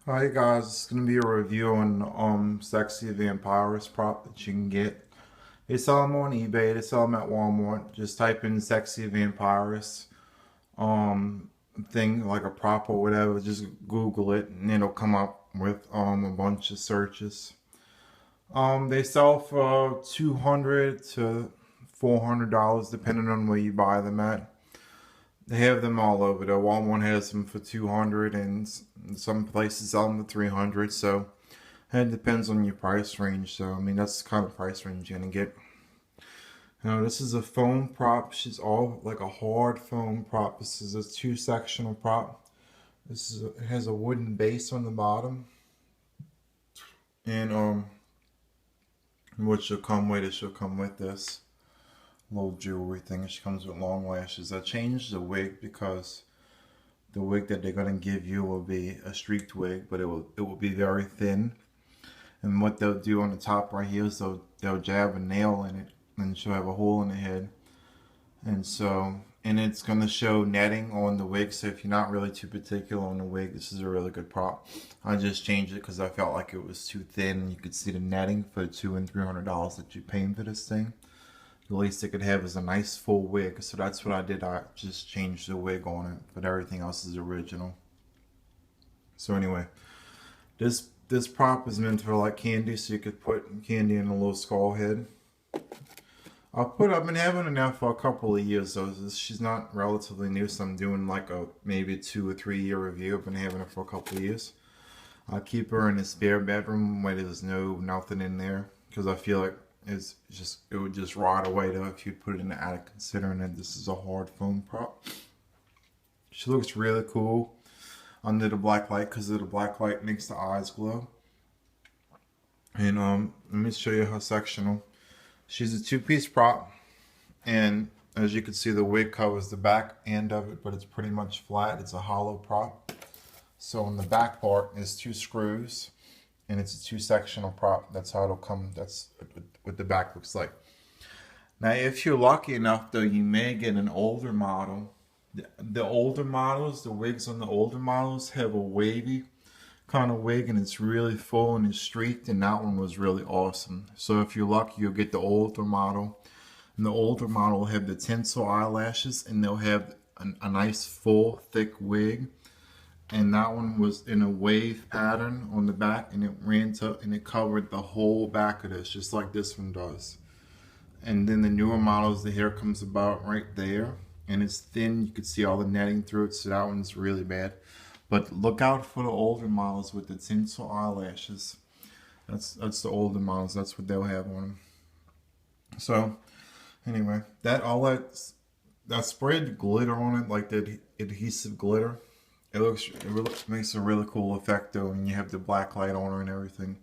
Hi guys, it's gonna be a review on sexy vampires prop that you can get. They sell them on eBay, they sell them at Walmart. Just type in sexy vampires um thing like a prop or whatever, just Google it and it'll come up with a bunch of searches. They sell for $200 to $400 depending on where you buy them at. They have them all over. The Walmart has them for 200 and some places sell them for 300. So it depends on your price range. So I mean that's the kind of price range you're gonna get. Now this is a foam prop. She's all like a hard foam prop. This is a two-sectional prop. It has a wooden base on the bottom, and what she'll come with is she'll come with this little jewelry thing. She comes with long lashes. I changed the wig because the wig that they're gonna give you will be a streaked wig, but it will be very thin. And what they'll do on the top right here is they'll jab a nail in it, and she'll have a hole in the head. And it's gonna show netting on the wig. So if you're not really too particular on the wig, this is a really good prop. I just changed it because I felt like it was too thin. You could see the netting for $200 and $300 that you're paying for this thing. The least it could have is a nice full wig. So that's what I did. I just changed the wig on it, but everything else is original. So anyway, this prop is meant for like candy, so you could put candy in a little skull head. I've been having it now for a couple of years though. She's not relatively new, so I'm doing like a maybe 2 or 3 year review. I've been having her for a couple of years. I keep her in a spare bedroom where there's nothing in there because I feel like it would just rot away though if you put it in the attic. Considering that this is a hard foam prop, she looks really cool under the black light because the black light makes the eyes glow. And let me show you her sectional. She's a two-piece prop, and as you can see, the wig covers the back end of it, but it's pretty much flat. It's a hollow prop. So on the back part is two screws, and it's a two-sectional prop. That's how it'll come. That's what the back looks like. Now, if you're lucky enough, though, you may get an older model. The older models, the wigs on the older models have a wavy kind of wig, and it's really full and it's streaked, and that one was really awesome. So if you're lucky, you'll get the older model, and the older model will have the tinsel eyelashes, and they'll have a nice full thick wig. And that one was in a wave pattern on the back, and it covered the whole back of this, just like this one does. And then the newer models, the hair comes about right there, and it's thin. You can see all the netting through it, so that one's really bad. But look out for the older models with the tinsel eyelashes. That's the older models. That's what they'll have on them. So anyway, that sprayed glitter on it, like the adhesive glitter. It makes a really cool effect though, and you have the black light on her and everything.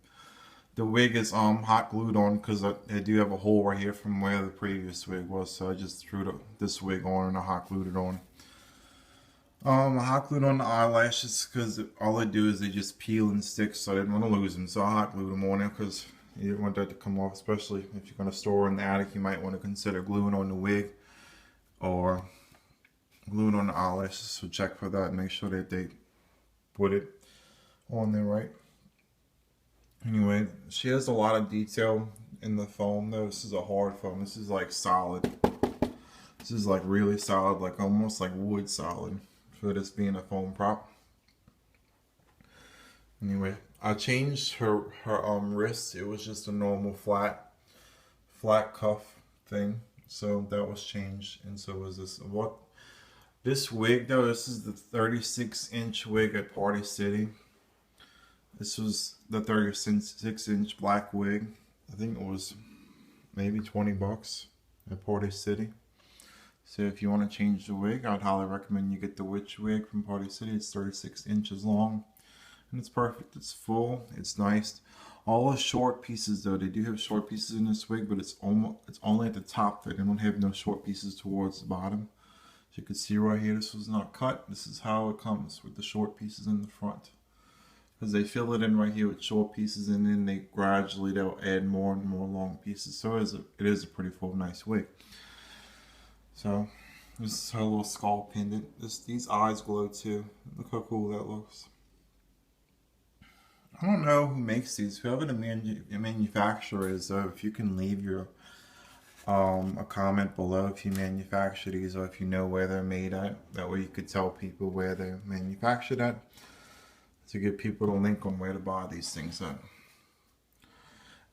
The wig is hot glued on because I do have a hole right here from where the previous wig was, so I just threw this wig on and I hot glued it on. I hot glued on the eyelashes because all they do is they just peel and stick, so I didn't want to lose them. So I hot glued them on there because you didn't want that to come off, especially if you're going to store in the attic. You might want to consider gluing on the wig or gluing on the eyelashes. So check for that and make sure that they put it on there right. Anyway, she has a lot of detail in the foam though. This is a hard foam. This is like solid. This is like really solid, like almost like wood solid for this being a foam prop. Anyway, I changed her wrist. It was just a normal flat cuff thing. So that was changed, and so was this wig though. This is the 36-inch wig at Party City. This was the 36-inch black wig. I think it was maybe $20 at Party City. So if you want to change the wig, I'd highly recommend you get the witch wig from Party City. It's 36 inches long, and it's perfect. It's full. It's nice. All the short pieces, though, they do have short pieces in this wig, but it's only at the top. They don't have no short pieces towards the bottom. As you can see right here, this was not cut. This is how it comes with the short pieces in the front. Because they fill it in right here with short pieces, and then they'll add more and more long pieces. So it is a pretty full, nice wig. So this is her little skull pendant. These eyes glow too. Look how cool that looks. I don't know who makes these. Whoever the manufacturer is, though, if you can leave your a comment below if you manufacture these or if you know where they're made at. That way you could tell people where they're manufactured at to give people the link on where to buy these things at.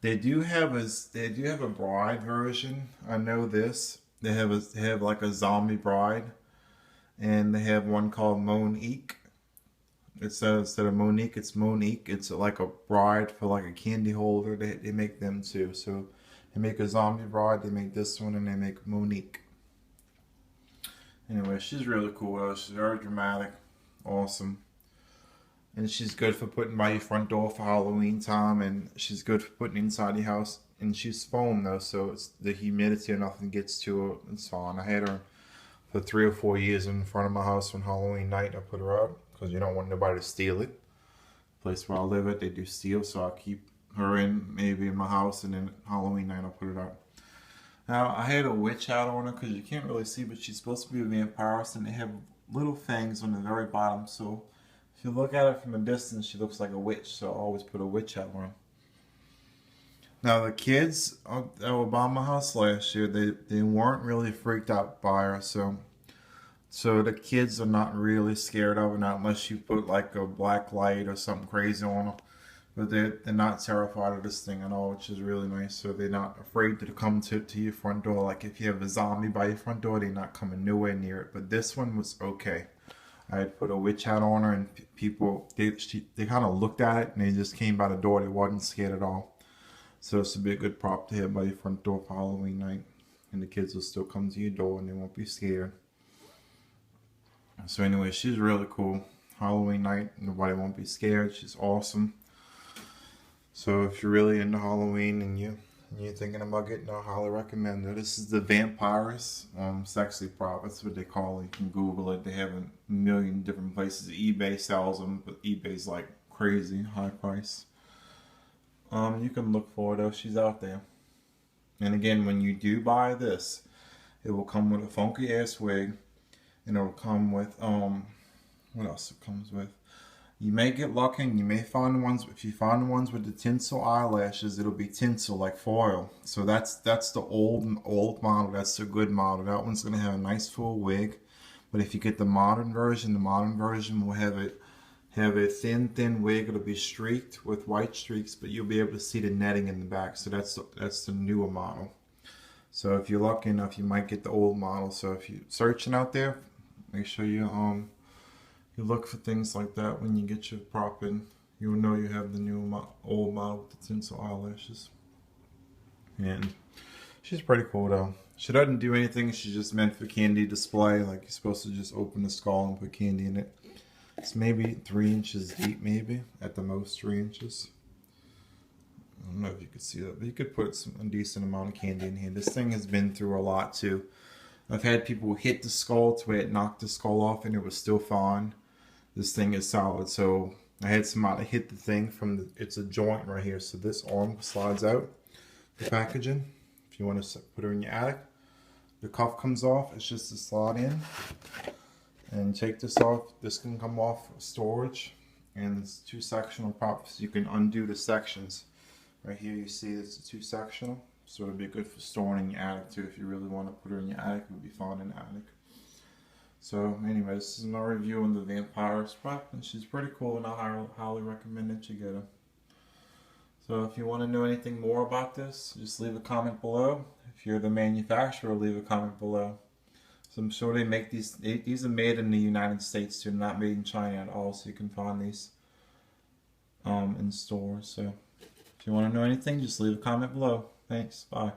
They do have a bride version. I know this. They have like a zombie bride, and they have one called Monique. It says instead of Monique, it's Monique. It's like a bride for like a candy holder. They make them too. So they make a zombie bride. They make this one, and they make Monique. Anyway, she's really cool though. She's very dramatic, awesome, and she's good for putting by your front door for Halloween time, and she's good for putting inside your house. And she's foam though, so it's the humidity or nothing gets to her. It's fine. I had her for 3 or 4 years in front of my house on Halloween night. I put her out because you don't want nobody to steal it. The place where I live at, they do steal, so I keep her in maybe in my house, and then Halloween night I'll put it out. Now I had a witch hat on her because you can't really see, but she's supposed to be a vampire, and they have little fangs on the very bottom. So if you look at her from a distance, she looks like a witch. So I always put a witch hat on her. Now the kids that were by my house last year, they weren't really freaked out by her, so the kids are not really scared of her, not unless you put like a black light or something crazy on her. But they're not terrified of this thing at all, which is really nice. So they're not afraid to come to your front door. Like if you have a zombie by your front door, they're not coming nowhere near it. But this one was okay. I had put a witch hat on her, and people they kind of looked at it, and they just came by the door. They wasn't scared at all. So it's a big good prop to have by your front door for Halloween night. And the kids will still come to your door and they won't be scared. So anyway, she's really cool. Halloween night, nobody won't be scared. She's awesome. So if you're really into Halloween and you're thinking about getting her, I highly recommend her. This is the Vampires sexy prop. That's what they call it. You can Google it. They have a million different places. eBay sells them, but eBay's like crazy high price. You can look for her though. She's out there. And again, when you do buy this, it will come with a funky ass wig, and it will come with what else it comes with? You may get lucky and you may find the ones. If you find the ones with the tinsel eyelashes, it'll be tinsel like foil. So that's the old model. That's the good model. That one's gonna have a nice full wig. But if you get the modern version will have a thin wig. It'll be streaked with white streaks, but you'll be able to see the netting in the back. So that's the newer model. So if you're lucky enough, you might get the old model. So if you're searching out there, make sure you look for things like that when you get your prop in. You'll know you have the old model with the tinsel eyelashes. And she's pretty cool though. She doesn't do anything. She's just meant for candy display. Like you're supposed to just open the skull and put candy in it. It's maybe 3 inches deep, maybe at the most 3 inches. I don't know if you could see that, but you could put a decent amount of candy in here. This thing has been through a lot too. I've had people hit the skull to where it knocked the skull off and it was still fine. This thing is solid. So I had somebody hit the thing from it's a joint right here. So this arm slides out, the packaging. If you want to put her in your attic, the cuff comes off. It's just a slide in. And take this off. This can come off storage, and it's 2 sectional props. You can undo the sections. Right here you see it's a 2 sectional, so it'll be good for storing in your attic too. If you really want to put her in your attic, it would be fine in the attic. So anyway, this is my review on the Vampires prop, and she's pretty cool, and I highly recommend that you get her. So if you want to know anything more about this, just leave a comment below. If you're the manufacturer, leave a comment below. So I'm sure they make these are made in the United States too, not made in China at all, so you can find these in stores. So if you want to know anything, just leave a comment below. Thanks, bye.